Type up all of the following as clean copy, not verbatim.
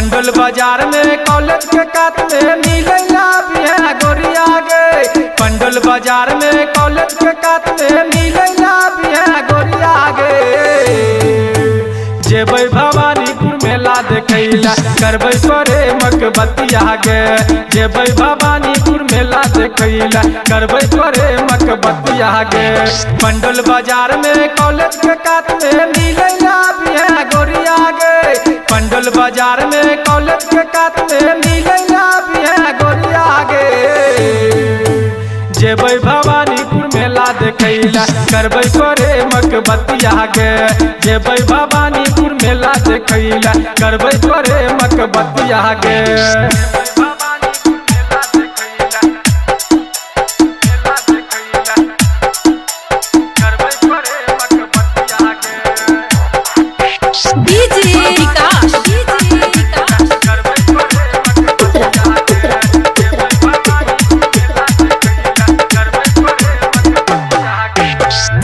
पंडुल बाजार में कॉलेज के कात में मिलेला बिया गोरिया गे। पंडुल बाजार में कॉलेज के कात में मिलेला बिया गोरिया गे। जेबै भवानीपुर मेला देखैला करबै तोरे मकबतिया गे। जेबै भवानीपुर मेला देखैला करबै तोरे मकबतिया गे। पंडुल बाजार में कॉलेज के कात में मिलेला बिया गोरिया गे। पंडुल बाजार में कॉलेज के कात में मिलेला बिया गोरिया गे। जेबै भवानीपुर मेला देखैला करबै तोरे मकबतिया गे। जेबै भवानीपुर मेला देखैला करबै तोरे मकबतिया गे।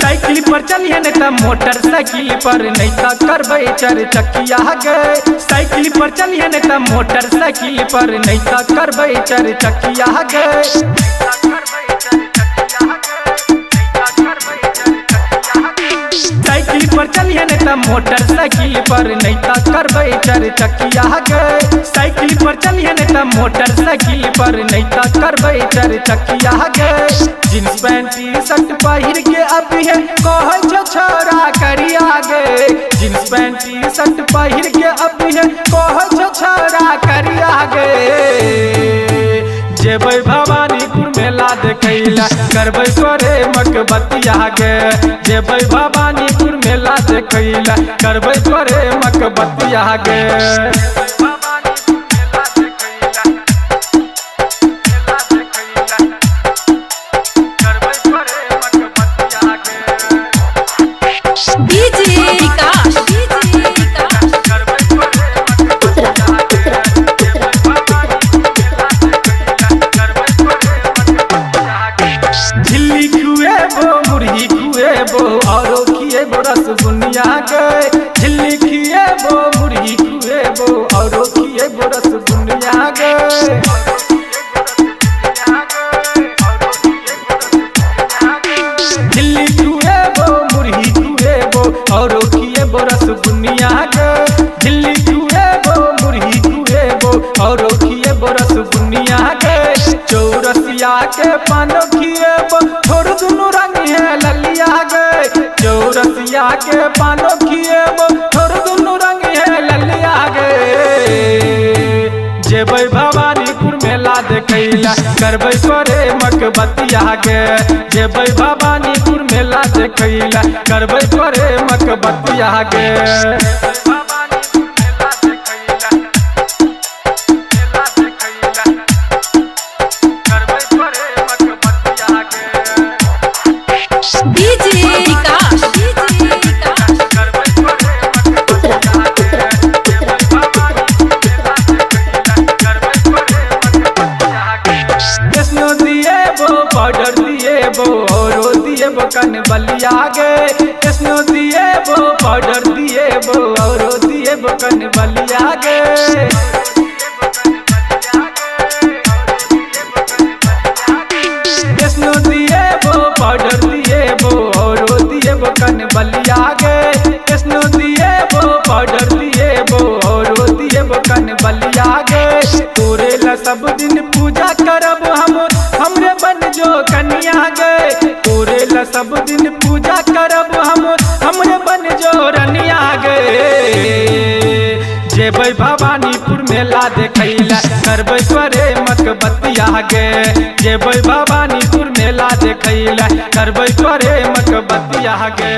साइकिल पर चलिए नहीं तो मोटरसाइकिल पर नहीं तो करबै चार चक्किया गे। साइकिल पर चलिए नहीं तो मोटरसाइकिल पर नहीं तो करबै चार चक्किया गे। साइकिल पर चलिए नहीं तो मोटरसाइकिल पर नहीं तो करबै चार चक्किया गे। साइकिल पर चलिए नहीं तो मोटरसाइकिल पर नहीं तो करबै चार चक्किया गे। जींस पैंट टी शर्ट पहिर के अभी है कहै छो छोरा करिया गे। जींस पैंट टी शर्ट पहिर के अभी है कहै छो छोरा करिया गे। जेबै भवानीपुर मेला देखैला करबै तोरे मकबतिया गे। जेबै भवानीपुर मेला देखैला करबै तोरे मकबतिया गे। झिल्ली खुएबो मुरही खुएबो औरो खिएबो रसबुनिया गे। झिल्ली खिएबो मुरही खुएबो औरो खिएबो रसबुनिया गे। झिल्ली खुएबो मुरही खुएबो औरो खिएबो रसबुनिया गे। झिल्ली खुएबो मुरही खुएबो औरो खिएबो रसबुनिया गे। चौरसिया के पानो खिएबो थोड़ दुनु रंग है ललिया गे। चौरसिया के पानो खिएबो थोड़ दुनु रंग है ललिया गे। जेबै भवानीपुर मेला देखैला करबै तोरे मकबतिया गे। जेबै भवानीपुर मेला देखैला करबै तोरे मकबतिया गे। पाउडर दिएबो औरो दिएबो कन बलिया गे। कृष्णो दिएबो पाउडर दिएबो औरो दिएबो कन बलिया गे। कृष्णो दिएबो पाउडर दिएबो औरो दिएबो कन बलिया गे। कृष्णो दिएबो पाउडर दिएबो औरो दिएबो कन बलिया गे। तोरे ला सब दिन पूजा करब हमरे बन जो कन्या गे। तोरे ला सब दिन पूजा करब हमरे बन जो रनिया गे। जेबै भवानीपुर मेला देखैला करबै तोरे मकबतिया गे। जेबै भवानीपुर मेला देखैला करबै तोरे मकबतिया गे।